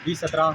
B-17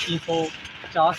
350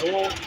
2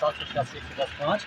786 110 5۔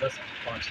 110 5۔